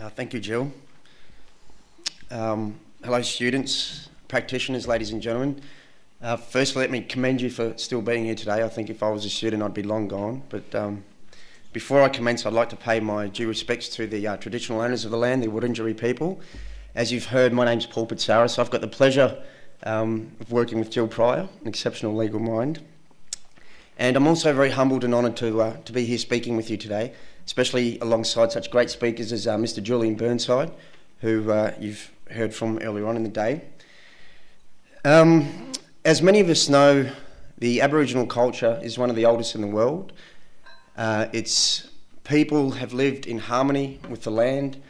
Thank you, Jill. Hello, students, practitioners, ladies and gentlemen. Firstly, let me commend you for still being here today. I think if I was a student, I'd be long gone. But before I commence, I'd like to pay my due respects to the traditional owners of the land, the Wurundjeri people. As you've heard, my name's Paul Pitsaris. I've got the pleasure of working with Jill Pryor, an exceptional legal mind. And I'm also very humbled and honoured to be here speaking with you today, especially alongside such great speakers as Mr. Julian Burnside, who you've heard from earlier on in the day. As many of us know, the Aboriginal culture is one of the oldest in the world. Its people have lived in harmony with the land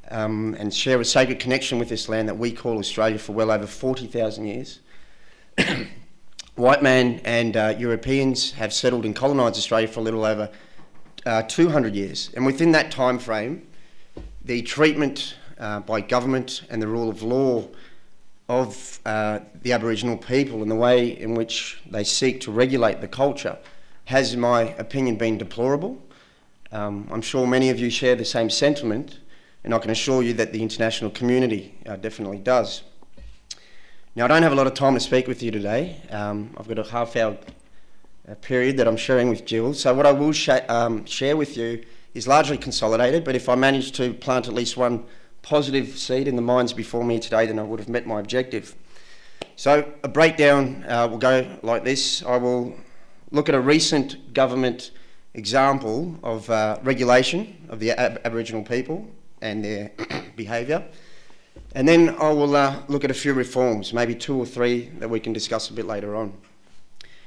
and share a sacred connection with this land that we call Australia for well over 40,000 years. White man and Europeans have settled and colonised Australia for a little over 200 years. And within that time frame, the treatment by government and the rule of law of the Aboriginal people and the way in which they seek to regulate the culture has, in my opinion, been deplorable. I'm sure many of you share the same sentiment, and I can assure you that the international community definitely does. Now, I don't have a lot of time to speak with you today. I've got a half-hour period that I'm sharing with Jill. So what I will share with you is largely consolidated, but if I manage to plant at least one positive seed in the minds before me today, then I would have met my objective. So a breakdown will go like this. I will look at a recent government example of regulation of the Aboriginal people and their behaviour. And then I will look at a few reforms, maybe 2 or 3 that we can discuss a bit later on.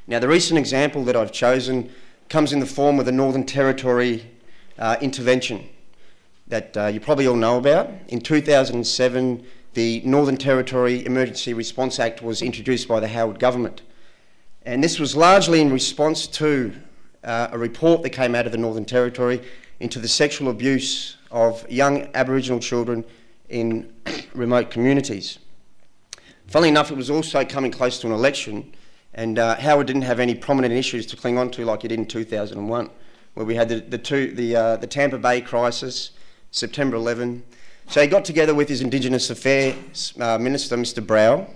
Now, the recent example that I've chosen comes in the form of the Northern Territory intervention that you probably all know about. In 2007, the Northern Territory Emergency Response Act was introduced by the Howard government. And this was largely in response to a report that came out of the Northern Territory into the sexual abuse of young Aboriginal children in remote communities. Funnily enough, it was also coming close to an election, and Howard didn't have any prominent issues to cling on to like he did in 2001, where we had the Tampa Bay crisis, September 11. So he got together with his Indigenous Affairs Minister, Mr. Brow,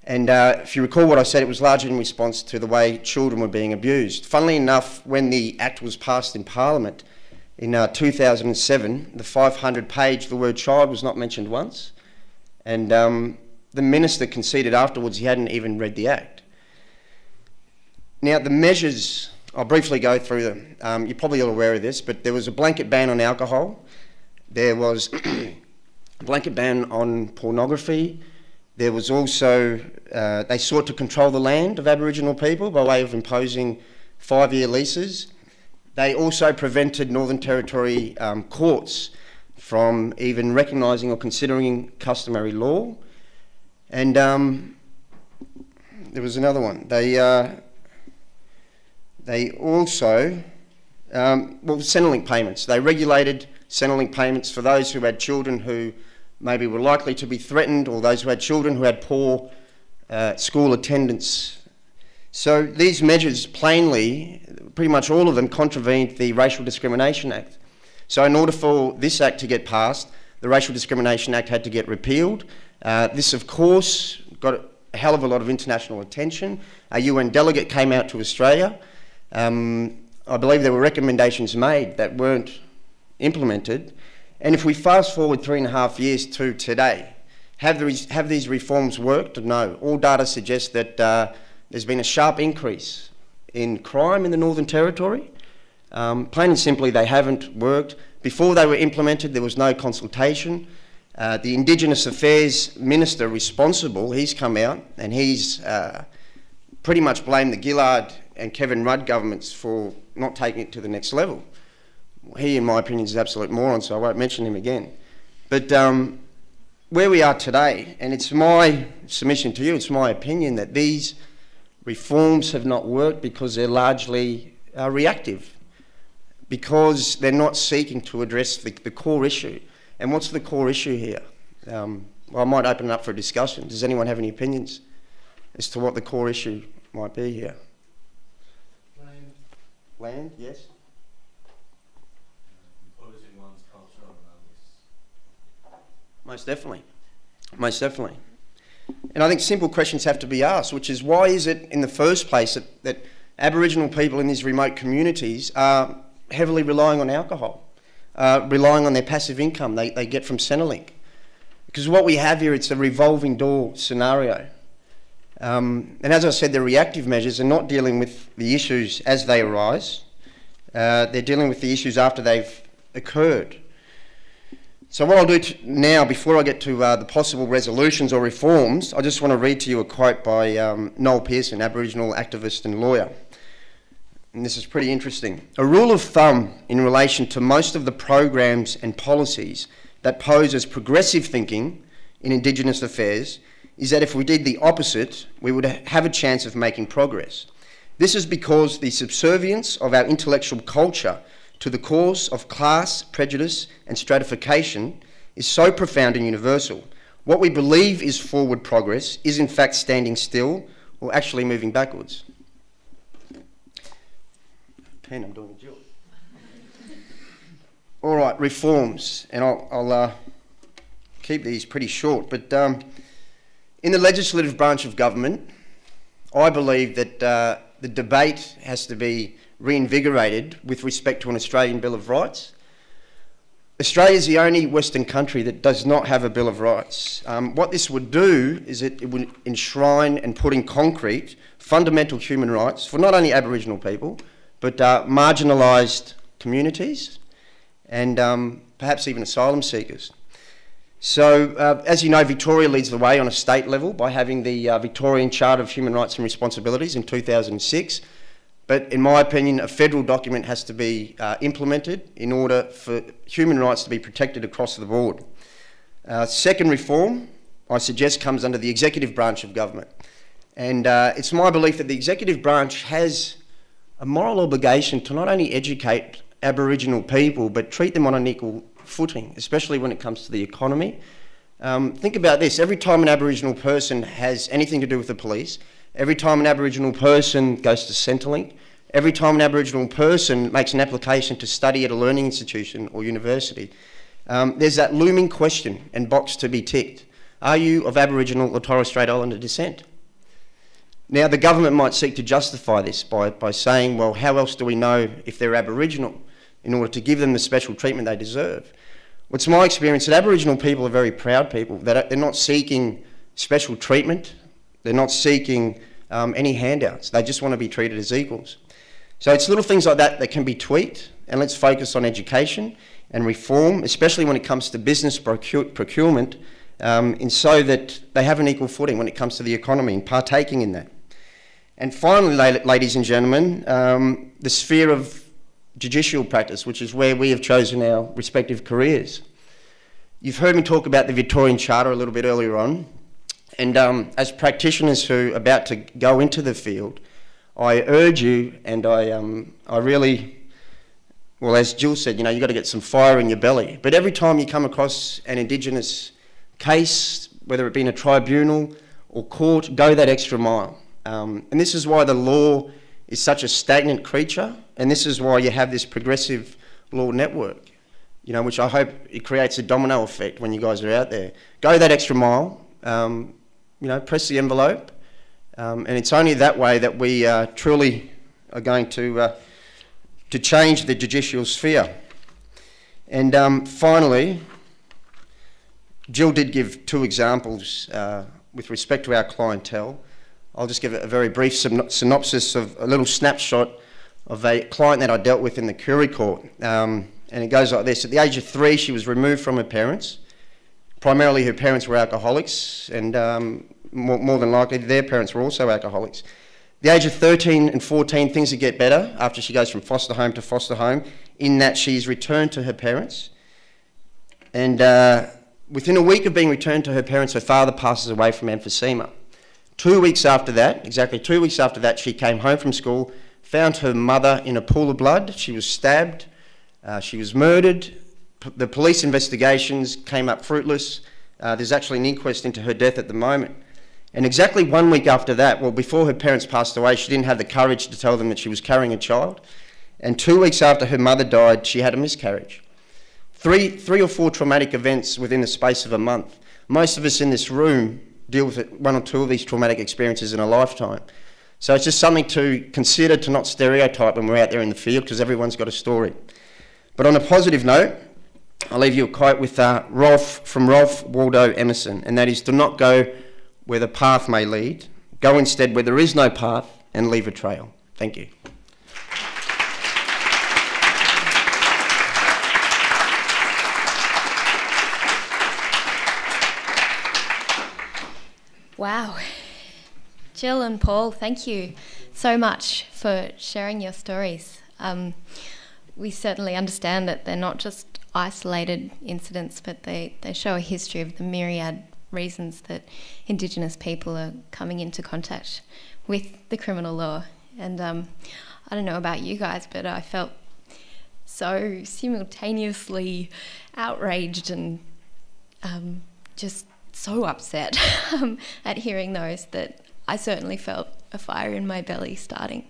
and if you recall what I said, it was largely in response to the way children were being abused. Funnily enough, when the Act was passed in Parliament, in 2007, the 500-page, the word child was not mentioned once, and the minister conceded afterwards he hadn't even read the Act. Now, the measures, I'll briefly go through them. You're probably all aware of this, but there was a blanket ban on alcohol. There was a blanket ban on pornography. There was also, they sought to control the land of Aboriginal people by way of imposing 5-year leases. They also prevented Northern Territory courts from even recognising or considering customary law. And there was another one. They also, Centrelink payments. They regulated Centrelink payments for those who had children who maybe were likely to be threatened, or those who had children who had poor school attendance. So these measures plainly, pretty much all of them, contravened the Racial Discrimination Act. So in order for this Act to get passed, the Racial Discrimination Act had to get repealed. This, of course, got a hell of a lot of international attention. A UN delegate came out to Australia. I believe there were recommendations made that weren't implemented. And if we fast forward 3.5 years to today, have these reforms worked? No. All data suggests that there's been a sharp increase in crime in the Northern Territory. Plain and simply, they haven't worked. Before they were implemented, there was no consultation. The Indigenous Affairs Minister responsible, he's come out and he's pretty much blamed the Gillard and Kevin Rudd governments for not taking it to the next level. He, in my opinion, is an absolute moron, so I won't mention him again. But where we are today, and it's my submission to you, it's my opinion that these reforms have not worked because they're largely reactive, because they're not seeking to address the core issue. And what's the core issue here? Well, I might open it up for a discussion. Does anyone have any opinions as to what the core issue might be here? Land. Land, yes. Imposing one's culture on others. Most definitely. Most definitely. And I think simple questions have to be asked, which is why is it in the first place that Aboriginal people in these remote communities are heavily relying on alcohol, relying on their passive income they get from Centrelink? Because what we have here, it's a revolving door scenario. And as I said, the reactive measures are not dealing with the issues as they arise. They're dealing with the issues after they've occurred. So what I'll do now, before I get to the possible resolutions or reforms, I just want to read to you a quote by Noel Pearson, Aboriginal activist and lawyer. And this is pretty interesting. A rule of thumb in relation to most of the programs and policies that pose as progressive thinking in Indigenous affairs is that if we did the opposite, we would have a chance of making progress. This is because the subservience of our intellectual culture to the cause of class, prejudice and stratification is so profound and universal. What we believe is forward progress is in fact standing still or actually moving backwards. I'm doing a job. All right, reforms, and I'll keep these pretty short, but in the legislative branch of government, I believe that the debate has to be reinvigorated with respect to an Australian Bill of Rights. Australia is the only Western country that does not have a Bill of Rights. What this would do is it would enshrine and put in concrete fundamental human rights for not only Aboriginal people, but marginalised communities and perhaps even asylum seekers. So, as you know, Victoria leads the way on a state level by having the Victorian Charter of Human Rights and Responsibilities in 2006. But in my opinion, a federal document has to be implemented in order for human rights to be protected across the board. Second reform, I suggest, comes under the executive branch of government. And it's my belief that the executive branch has a moral obligation to not only educate Aboriginal people, but treat them on an equal footing, especially when it comes to the economy. Think about this. Every time an Aboriginal person has anything to do with the police, every time an Aboriginal person goes to Centrelink, every time an Aboriginal person makes an application to study at a learning institution or university, there's that looming question and box to be ticked. Are you of Aboriginal or Torres Strait Islander descent? Now, the government might seek to justify this by saying, well, how else do we know if they're Aboriginal in order to give them the special treatment they deserve? What's my experience that Aboriginal people are very proud people. They're not seeking special treatment. They're not seeking any handouts. They just want to be treated as equals. So it's little things like that that can be tweaked, and let's focus on education and reform, especially when it comes to business procurement, and so that they have an equal footing when it comes to the economy and partaking in that. And finally, ladies and gentlemen, the sphere of judicial practice, which is where we have chosen our respective careers. You've heard me talk about the Victorian Charter a little bit earlier on, and as practitioners who are about to go into the field, I urge you, and I really, well, as Jill said, you know, you've got to get some fire in your belly. But every time you come across an Indigenous case, whether it be in a tribunal or court, go that extra mile. And this is why the law is such a stagnant creature, and this is why you have this progressive law network, you know, which I hope it creates a domino effect when you guys are out there. Go that extra mile, you know, press the envelope, and it's only that way that we truly are going to change the judicial sphere. And finally, Jill did give two examples with respect to our clientele. I'll just give a very brief synopsis of a little snapshot of a client that I dealt with in the Curie Court. And it goes like this. At the age of 3, she was removed from her parents. Primarily her parents were alcoholics, and more than likely their parents were also alcoholics. At the age of 13 and 14, things would get better after she goes from foster home to foster home, in that she's returned to her parents. And within a week of being returned to her parents, her father passes away from emphysema. 2 weeks after that, exactly 2 weeks after that, she came home from school, found her mother in a pool of blood. She was stabbed, she was murdered. The police investigations came up fruitless. There's actually an inquest into her death at the moment. And exactly 1 week after that, well, before her parents passed away, she didn't have the courage to tell them that she was carrying a child. And 2 weeks after her mother died, she had a miscarriage. three or four traumatic events within the space of a month. Most of us in this room deal with one or two of these traumatic experiences in a lifetime. So it's just something to consider, to not stereotype when we're out there in the field, because everyone's got a story. But on a positive note, I'll leave you a quote with Ralph Waldo Emerson, and that is, do not go where the path may lead, go instead where there is no path and leave a trail. Thank you. Wow. Jill and Paul, thank you so much for sharing your stories. We certainly understand that they're not just isolated incidents, but they show a history of the myriad reasons that Indigenous people are coming into contact with the criminal law. And I don't know about you guys, but I felt so simultaneously outraged and just so upset at hearing those that I certainly felt a fire in my belly starting.